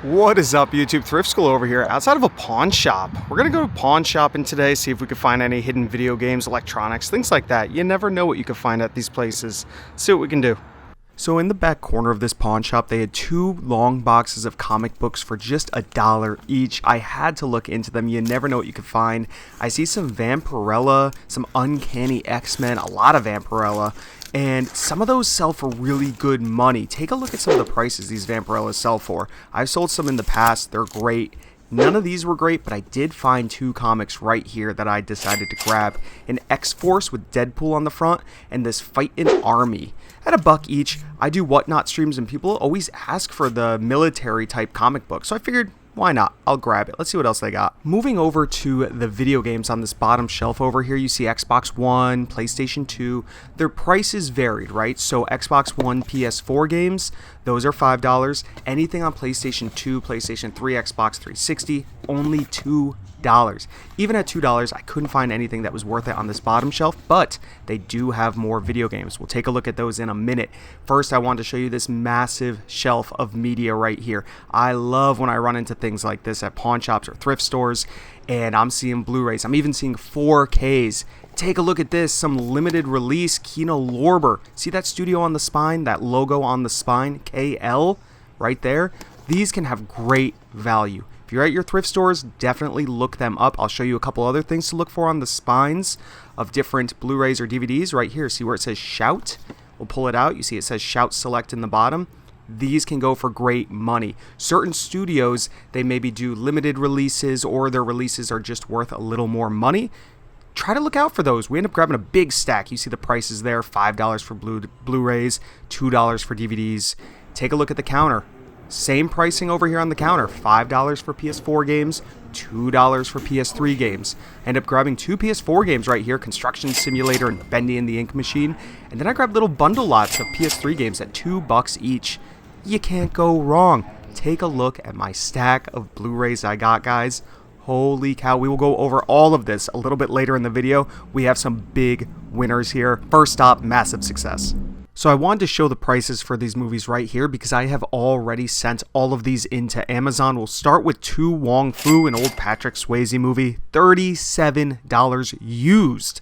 What is up, YouTube? Thrift School over here outside of a pawn shop. We're gonna go pawn shopping today, see if we can find any hidden video games, electronics, things like that. You never know what you can find at these places. See what we can do. So in the back corner of this pawn shop, they had two long boxes of comic books for just $1 each. I had to look into them. You never know what you could find. I see some Vampirella, some Uncanny X-Men, a lot of Vampirella, and some of those sell for really good money. Take a look at some of the prices these Vampirellas sell for. I've sold some in the past. They're great. None of these were great, but I did find two comics right here that I decided to grab. An X-Force with Deadpool on the front, and this Fightin' Army. At $1 each, I do Whatnot streams, and people always ask for the military-type comic book, so I figured, why not? I'll grab it. Let's see what else they got. Moving over to the video games on this bottom shelf over here, you see Xbox One, PlayStation 2. Their prices varied, right? So Xbox One, PS4 games, those are $5. Anything on PlayStation 2, PlayStation 3, Xbox 360, only $2. Even at $2, I couldn't find anything that was worth it on this bottom shelf, but they do have more video games. We'll take a look at those in a minute. First, I want to show you this massive shelf of media right here. I love when I run into things like this at pawn shops or thrift stores, and I'm seeing Blu-rays. I'm even seeing 4Ks. Take a look at this, some limited release Kino Lorber. See that studio on the spine, that logo on the spine, KL, right there? These can have great value. If you're at your thrift stores, definitely look them up. I'll show you a couple other things to look for on the spines of different Blu-rays or DVDs. Right here, see where it says Shout? We'll pull it out. You see it says Shout Select in the bottom. These can go for great money. Certain studios, they maybe do limited releases, or their releases are just worth a little more money. Try to look out for those. We end up grabbing a big stack. You see the prices there, $5 for Blu-rays, $2 for DVDs. Take a look at the counter. Same pricing over here on the counter, $5 for PS4 games, $2 for PS3 games. End up grabbing two PS4 games right here, Construction Simulator and Bendy and the Ink Machine. And then I grabbed little bundle lots of PS3 games at $2 each. You can't go wrong. Take a look at my stack of Blu-rays I got, guys. Holy cow, we will go over all of this a little bit later in the video. We have some big winners here. First stop, massive success. So I wanted to show the prices for these movies right here because I have already sent all of these into Amazon. We'll start with To Wong Foo, an old Patrick Swayze movie, $37 used.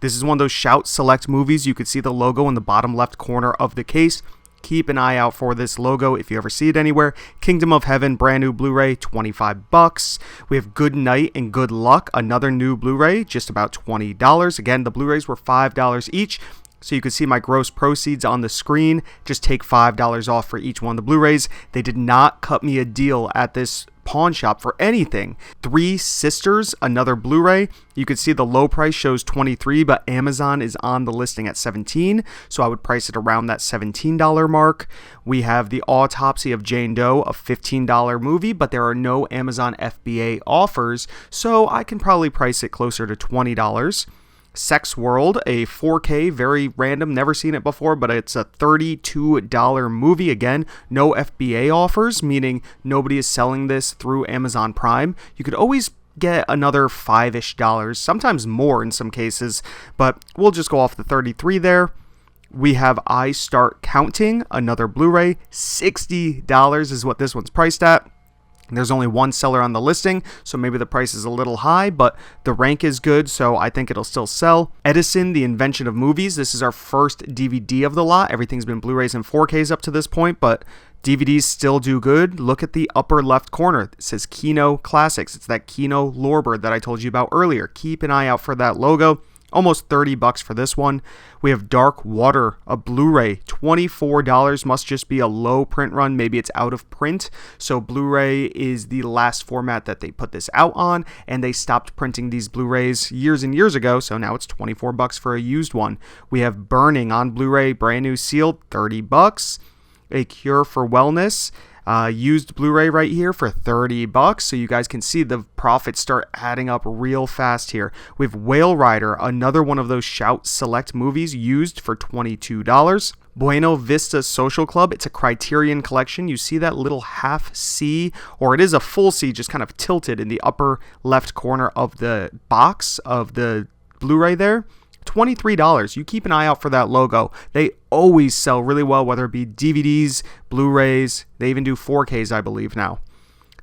This is one of those Shout Select movies. You could see the logo in the bottom left corner of the case. Keep an eye out for this logo if you ever see it anywhere. Kingdom of Heaven, brand new Blu-ray, $25. We have Good Night and Good Luck, another new Blu-ray, just about $20. Again, the Blu-rays were $5 each. So you can see my gross proceeds on the screen. Just take $5 off for each one of the Blu-rays. They did not cut me a deal at this pawn shop for anything. Three Sisters, another Blu-ray. You can see the low price shows $23, but Amazon is on the listing at $17, so I would price it around that $17 mark. We have The Autopsy of Jane Doe, a $15 movie, but there are no Amazon FBA offers, so I can probably price it closer to $20. Sex World, a 4K, very random, never seen it before, but it's a $32 movie. Again, no FBA offers, meaning nobody is selling this through Amazon Prime. You could always get another $5-ish, sometimes more in some cases, but we'll just go off the 33 there. We have I Start Counting, another Blu-ray, $60 is what this one's priced at. There's only one seller on the listing, so maybe the price is a little high, but the rank is good, so I think it'll still sell. Edison, The Invention of Movies. This is our first DVD of the lot. Everything's been Blu-rays and 4Ks up to this point, but DVDs still do good. Look at the upper left corner. It says Kino Classics. It's that Kino Lorber that I told you about earlier. Keep an eye out for that logo. Almost $30 for this one. We have Dark Water, a Blu-ray, $24. Must just be a low print run. Maybe it's out of print. So Blu-ray is the last format that they put this out on, and they stopped printing these Blu-rays years and years ago. So now it's $24 for a used one. We have Burning on Blu-ray, brand new sealed, $30. A Cure for Wellness. Used Blu-ray right here for $30, so you guys can see the profits start adding up real fast here. We have Whale Rider, another one of those Shout Select movies, used for $22. Buena Vista Social Club, it's a Criterion collection. You see that little half C, or it is a full C, just kind of tilted in the upper left corner of the box of the Blu-ray there. $23. You keep an eye out for that logo. They always sell really well, whether it be DVDs, Blu-rays. They even do 4Ks, I believe, now.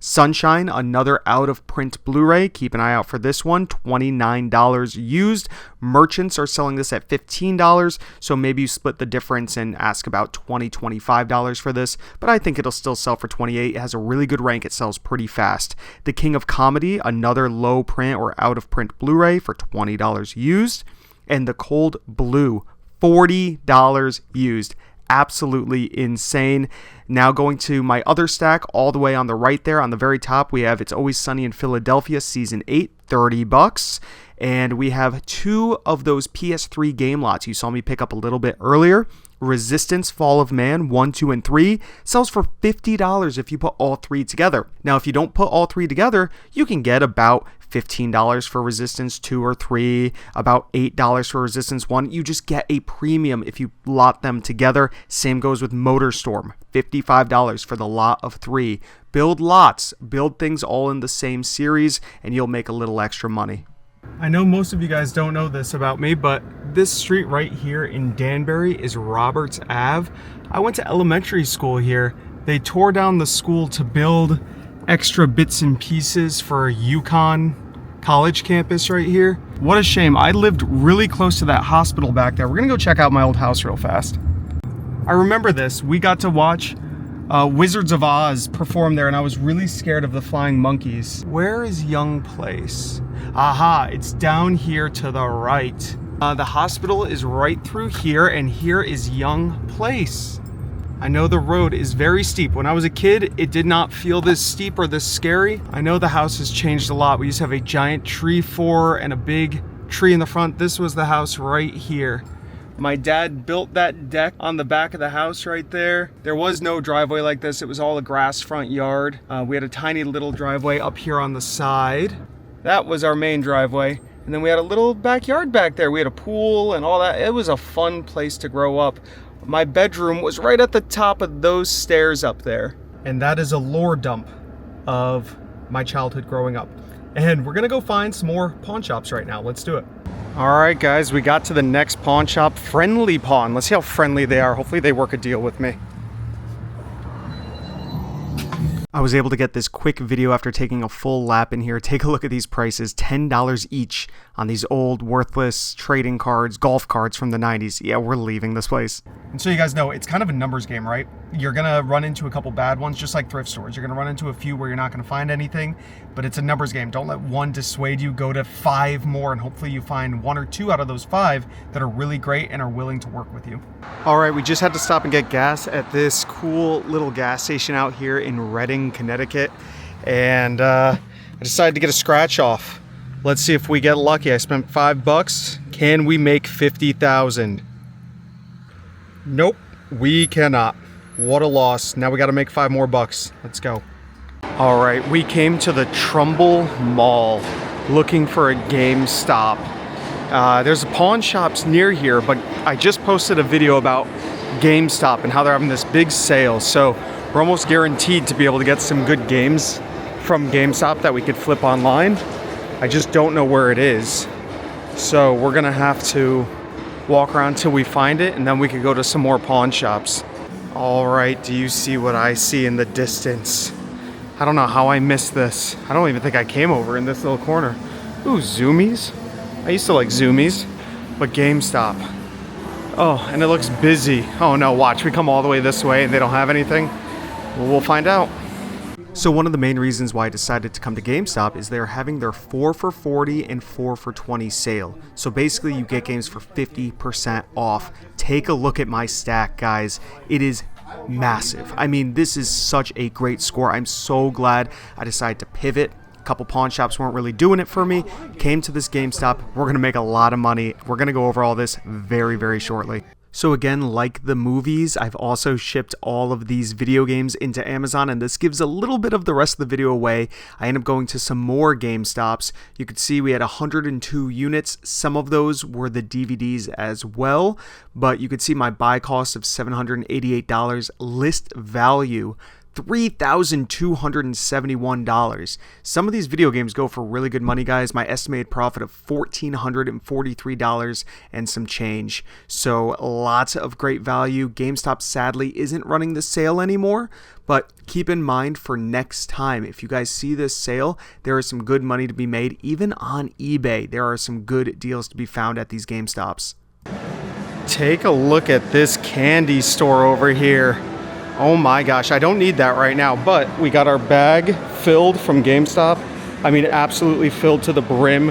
Sunshine, another out-of-print Blu-ray. Keep an eye out for this one, $29 used. Merchants are selling this at $15, so maybe you split the difference and ask about $20, $25 for this, but I think it'll still sell for $28. It has a really good rank. It sells pretty fast. The King of Comedy, another low-print or out-of-print Blu-ray for $20 used. And The Cold Blue, $40 used. Absolutely insane. Now going to my other stack all the way on the right there on the very top, we have It's Always Sunny in Philadelphia Season 8, $30. And we have two of those PS3 game lots you saw me pick up a little bit earlier. Resistance Fall of Man 1, 2, and 3 sells for $50 if you put all three together. Now, if you don't put all three together, you can get about $15 for Resistance 2 or 3, about $8 for Resistance 1. You just get a premium if you lot them together. Same goes with MotorStorm, $55 for the lot of 3. Build lots, build things all in the same series, and you'll make a little extra money. I know most of you guys don't know this about me, but this street right here in Danbury is Roberts Ave. I went to elementary school here. They tore down the school to build extra bits and pieces for UConn college campus right here. What a shame. I lived really close to that hospital back there. We're gonna go check out my old house real fast. I remember this. We got to watch Wizards of Oz perform there, and I was really scared of the flying monkeys. Where is Young Place? Aha, it's down here to the right. The hospital is right through here, and here is Young Place. I know the road is very steep. When I was a kid, it did not feel this steep or this scary. I know the house has changed a lot. We used to have a giant tree fort and a big tree in the front. This was the house right here. My dad built that deck on the back of the house right there. There was no driveway like this. It was all a grass front yard. We had a tiny little driveway up here on the side. That was our main driveway. And then we had a little backyard back there. We had a pool and all that. It was a fun place to grow up. My bedroom was right at the top of those stairs up there. And that is a lore dump of my childhood growing up. And we're gonna go find some more pawn shops right now. Let's do it. All right, guys, we got to the next pawn shop, Friendly Pawn. Let's see how friendly they are. Hopefully they work a deal with me. I was able to get this quick video after taking a full lap in here. Take a look at these prices, $10 each on these old worthless trading cards, golf cards from the 90s. Yeah, we're leaving this place. And so you guys know, it's kind of a numbers game, right? You're gonna run into a couple bad ones, just like thrift stores. You're gonna run into a few where you're not gonna find anything, but it's a numbers game. Don't let one dissuade you. Go to 5 more, and hopefully you find 1 or 2 out of those 5 that are really great and are willing to work with you. All right, we just had to stop and get gas at this cool little gas station out here in Reading, Connecticut, and I decided to get a scratch off. Let's see if we get lucky. I spent $5. Can we make 50,000? Nope, we cannot. What a loss. Now we got to make 5 more bucks. Let's go. All right, we came to the Trumbull Mall looking for a GameStop. There's pawn shops near here, but I just posted a video about GameStop and how they're having this big sale. So we're almost guaranteed to be able to get some good games from GameStop that we could flip online. I just don't know where it is. So we're gonna have to walk around till we find it, and then we could go to some more pawn shops. All right, do you see what I see in the distance? I don't know how I missed this. I don't even think I came over in this little corner. Ooh, Zoomies. I used to like Zoomies, but GameStop. Oh, and it looks busy. Oh no, watch, we come all the way this way and they don't have anything. Well, we'll find out. So one of the main reasons why I decided to come to GameStop is they're having their 4 for $40 and 4 for $20 sale. So basically you get games for 50% off. Take a look at my stack, guys. It is massive. I mean, this is such a great score. I'm so glad I decided to pivot. A couple pawn shops weren't really doing it for me. Came to this GameStop. We're going to make a lot of money. We're going to go over all this very, very shortly. So again, like the movies, I've also shipped all of these video games into Amazon, and this gives a little bit of the rest of the video away. I end up going to some more GameStops. You could see we had 102 units. Some of those were the DVDs as well, but you could see my buy cost of $788, list value $3,271. Some of these video games go for really good money, guys. My estimated profit of $1,443 and some change. So lots of great value. GameStop sadly isn't running the sale anymore, but keep in mind for next time, if you guys see this sale, there is some good money to be made. Even on eBay, there are some good deals to be found at these GameStops. Take a look at this candy store over here. Oh my gosh, I don't need that right now, but we got our bag filled from GameStop. I mean, absolutely filled to the brim.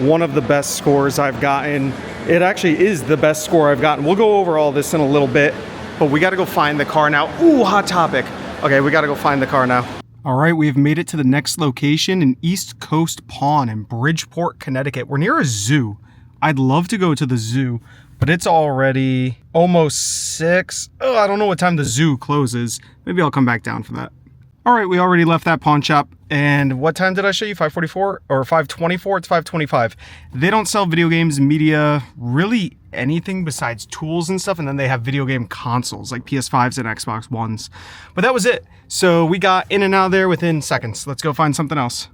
One of the best scores I've gotten. It actually is the best score I've gotten. We'll go over all this in a little bit, but we got to go find the car now. Ooh, hot topic. Okay, we got to go find the car now. All right, we have made it to the next location, in East Coast Pawn in Bridgeport, Connecticut. We're near a zoo. I'd love to go to the zoo, but it's already almost 6. Oh, I don't know what time the zoo closes. Maybe I'll come back down for that. All right, we already left that pawn shop. And what time did I show you? 5:44 or 5:24? It's 5:25. They don't sell video games, media, really anything besides tools and stuff. And then they have video game consoles like PS5s and Xbox Ones. But that was it. So we got in and out of there within seconds. Let's go find something else.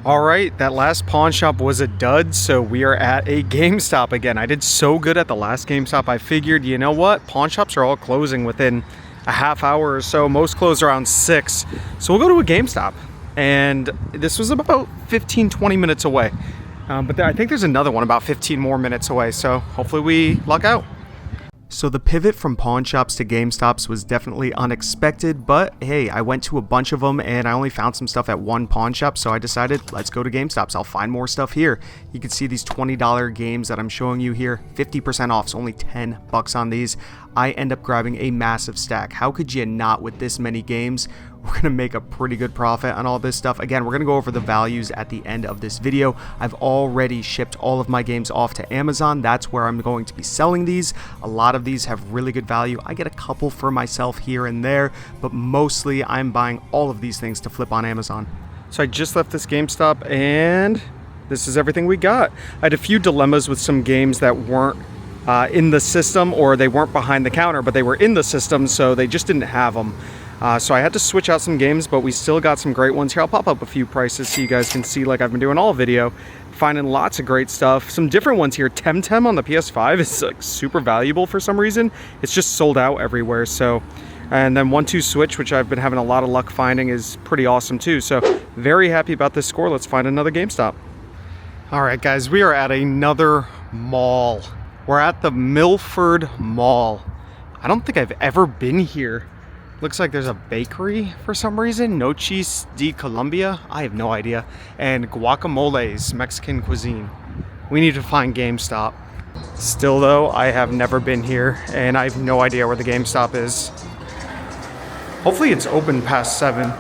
All right, that last pawn shop was a dud, so we are at a GameStop again. I did so good at the last GameStop, I figured, you know what? Pawn shops are all closing within a half hour or so. Most close around 6. So we'll go to a GameStop. And this was about 15, 20 minutes away. But I think there's another one about 15 more minutes away, so hopefully we luck out. So the pivot from pawn shops to GameStops was definitely unexpected, but hey, I went to a bunch of them and I only found some stuff at one pawn shop, so I decided let's go to GameStops. I'll find more stuff here. You can see these $20 games that I'm showing you here, 50% off, so only 10 bucks on these. I end up grabbing a massive stack. How could you not with this many games? We're going to make a pretty good profit on all this stuff. Again, we're going to go over the values at the end of this video. I've already shipped all of my games off to Amazon. That's where I'm going to be selling these. A lot of these have really good value. I get a couple for myself here and there, but mostly I'm buying all of these things to flip on Amazon. So I just left this GameStop and this is everything we got. I had a few dilemmas with some games that weren't in the system, or they weren't behind the counter, but they were in the system, so they just didn't have them. So I had to switch out some games, but we still got some great ones here. I'll pop up a few prices so you guys can see, like I've been doing all video, finding lots of great stuff. Some different ones here. Temtem on the PS5 is like super valuable for some reason. It's just sold out everywhere. So, and then 1-2 Switch, which I've been having a lot of luck finding, is pretty awesome too. So very happy about this score. Let's find another GameStop. All right, guys, we are at another mall. We're at the Milford Mall. I don't think I've ever been here. Looks like there's a bakery for some reason. Noches de Colombia. I have no idea. And guacamoles, Mexican cuisine. We need to find GameStop. Still though, I have never been here and I have no idea where the GameStop is. Hopefully it's open past 7.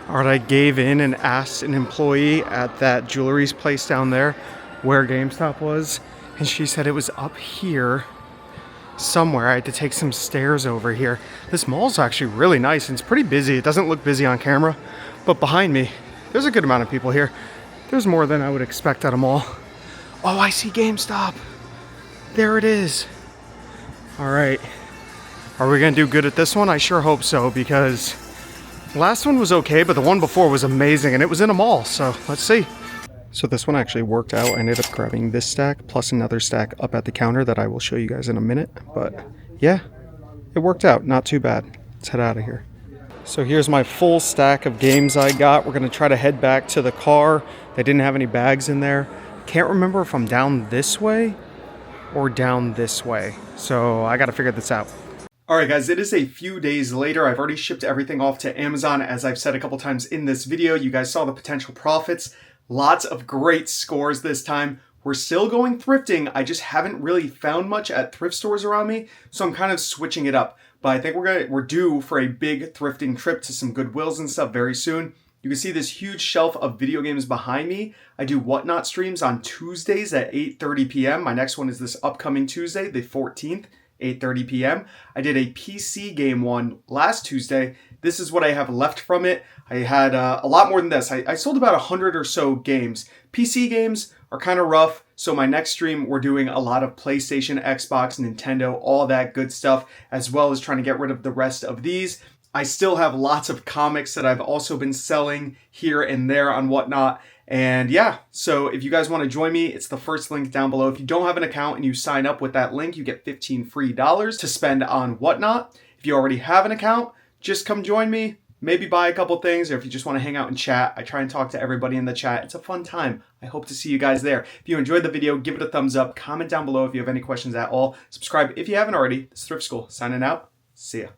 All right, I gave in and asked an employee at that jewelry place down there where GameStop was. And she said it was up here somewhere. I had to take some stairs over here. This mall's actually really nice and it's pretty busy. It doesn't look busy on camera, but behind me, there's a good amount of people here. There's more than I would expect at a mall. Oh, I see GameStop. There it is. All right. Are we gonna do good at this one? I sure hope so, because the last one was okay, but the one before was amazing and it was in a mall, so let's see. So this one actually worked out. I ended up grabbing this stack plus another stack up at the counter that I will show you guys in a minute. But yeah, it worked out. Not too bad. Let's head out of here. So here's my full stack of games I got. We're going to try to head back to the car. They didn't have any bags in there. Can't remember if I'm down this way or down this way. So I got to figure this out. All right, guys, it is a few days later. I've already shipped everything off to Amazon. As I've said a couple times in this video, you guys saw the potential profits. Lots of great scores this time. We're still going thrifting. I just haven't really found much at thrift stores around me, so I'm kind of switching it up. But I think we're due for a big thrifting trip to some Goodwills and stuff very soon. You can see this huge shelf of video games behind me. I do Whatnot streams on Tuesdays at 8:30 p.m. My next one is this upcoming Tuesday, the 14th, 8:30 p.m. I did a PC game one last Tuesday. This is what I have left from it. I had a lot more than this. I sold about 100 or so games. PC games are kind of rough, so my next stream we're doing a lot of PlayStation, Xbox, Nintendo, all that good stuff, as well as trying to get rid of the rest of these. I still have lots of comics that I've also been selling here and there on Whatnot. And yeah, so if you guys want to join me, it's the first link down below. If you don't have an account and you sign up with that link, you get 15 free dollars to spend on Whatnot. If you already have an account, just come join me. Maybe buy a couple things, or if you just want to hang out and chat, I try and talk to everybody in the chat. It's a fun time. I hope to see you guys there. If you enjoyed the video, give it a thumbs up. Comment down below if you have any questions at all. Subscribe if you haven't already. This is Thrift School signing out. See ya.